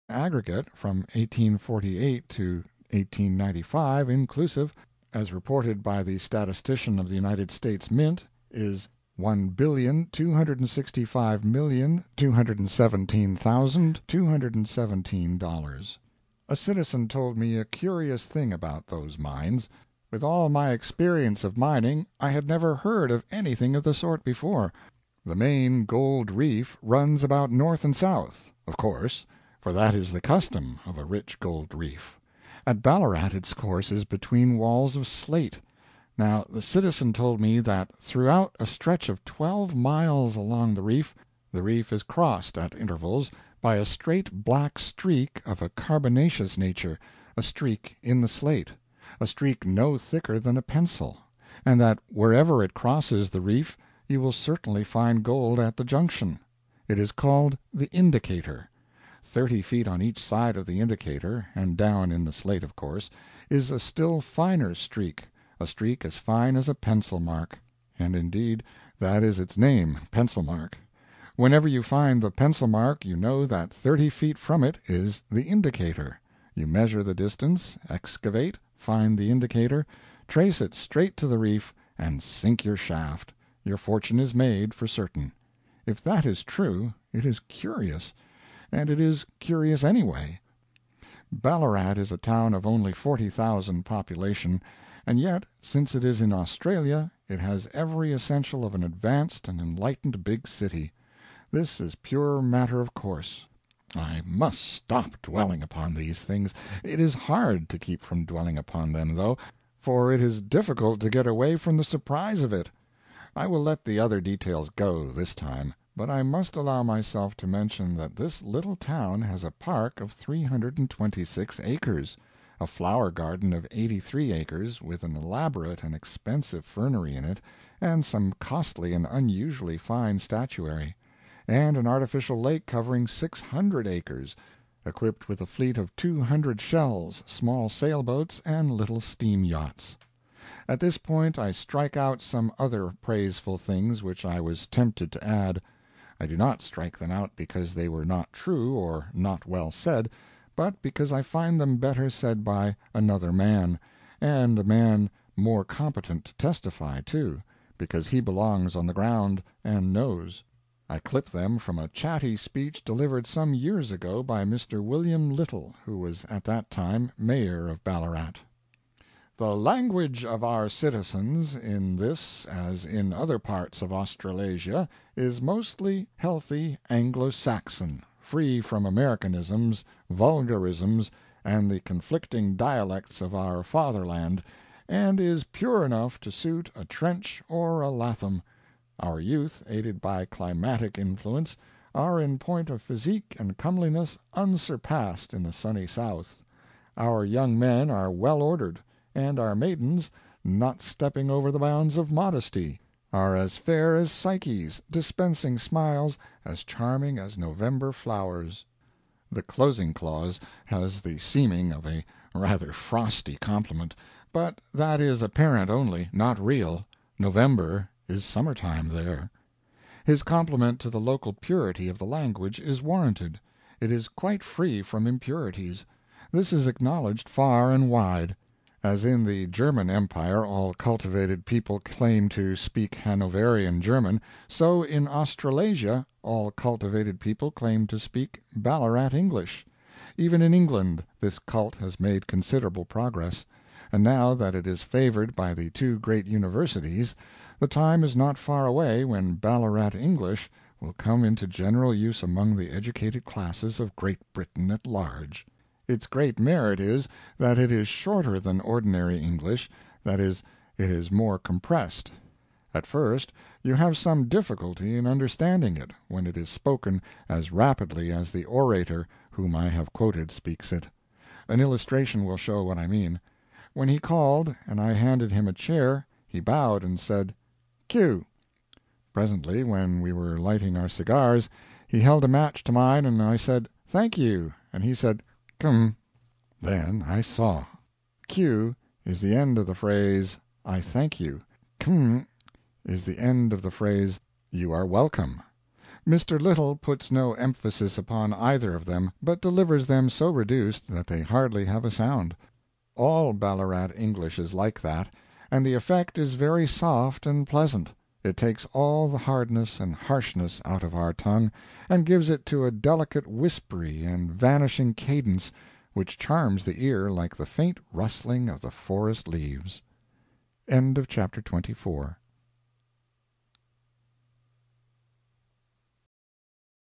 aggregate from 1848 to 1895 inclusive, as reported by the statistician of the United States Mint, is $1,265,217,217. A citizen told me a curious thing about those mines. With all my experience of mining, I had never heard of anything of the sort before. The main gold reef runs about north and south, of course, for that is the custom of a rich gold reef. At Ballarat its course is between walls of slate. Now the citizen told me that throughout a stretch of 12 miles along the reef is crossed at intervals by a straight black streak of a carbonaceous nature, a streak in the slate, a streak no thicker than a pencil, and that wherever it crosses the reef you will certainly find gold at the junction. It is called the indicator. 30 feet on each side of the indicator, and down in the slate of course, is a still finer streak, a streak as fine as a pencil mark. And indeed that is its name, pencil mark. Whenever you find the pencil mark you know that 30 feet from it is the indicator. You measure the distance, excavate, find the indicator, trace it straight to the reef, and sink your shaft. Your fortune is made, for certain. If that is true, it is curious, and it is curious anyway. Ballarat is a town of only 40,000 population, and yet, since it is in Australia, it has every essential of an advanced and enlightened big city. This is pure matter of course. I must stop dwelling upon these things. It is hard to keep from dwelling upon them, though, for it is difficult to get away from the surprise of it. I will let the other details go, this time, but I must allow myself to mention that this little town has a park of 326 acres, a flower garden of 83 acres, with an elaborate and expensive fernery in it, and some costly and unusually fine statuary, and an artificial lake covering 600 acres, equipped with a fleet of 200 shells, small sailboats, and little steam yachts. At this point I strike out some other praiseful things which I was tempted to add. I do not strike them out because they were not true or not well said, but because I find them better said by another man, and a man more competent to testify, too, because he belongs on the ground and knows. I clip them from a chatty speech delivered some years ago by Mr. William Little, who was at that time mayor of Ballarat. The language of our citizens, in this as in other parts of Australasia, is mostly healthy Anglo-Saxon, free from Americanisms, vulgarisms, and the conflicting dialects of our fatherland, and is pure enough to suit a Trench or a Latham. Our youth, aided by climatic influence, are in point of physique and comeliness unsurpassed in the sunny south. Our young men are well ordered, and our maidens, not stepping over the bounds of modesty, are as fair as Psyches, dispensing smiles as charming as November flowers. The closing clause has the seeming of a rather frosty compliment, but that is apparent only, not real. November is summertime there. His compliment to the local purity of the language is warranted. It is quite free from impurities. This is acknowledged far and wide. As in the German Empire all cultivated people claim to speak Hanoverian German, so in Australasia all cultivated people claim to speak Ballarat English. Even in England this cult has made considerable progress, and now that it is favored by the two great universities, the time is not far away when Ballarat English will come into general use among the educated classes of Great Britain at large. Its great merit is that it is shorter than ordinary English, that is, it is more compressed. At first you have some difficulty in understanding it, when it is spoken as rapidly as the orator whom I have quoted speaks it. An illustration will show what I mean. When he called, and I handed him a chair, he bowed and said, "Q." Presently, when we were lighting our cigars, he held a match to mine, and I said, "Thank you," and he said, "Come." Then I saw. Q is the end of the phrase, "I thank you." Come is the end of the phrase, "You are welcome." Mr. Little puts no emphasis upon either of them, but delivers them so reduced that they hardly have a sound. All Ballarat English is like that, and the effect is very soft and pleasant. It takes all the hardness and harshness out of our tongue, and gives it to a delicate whispery and vanishing cadence which charms the ear like the faint rustling of the forest leaves. Chapter 25.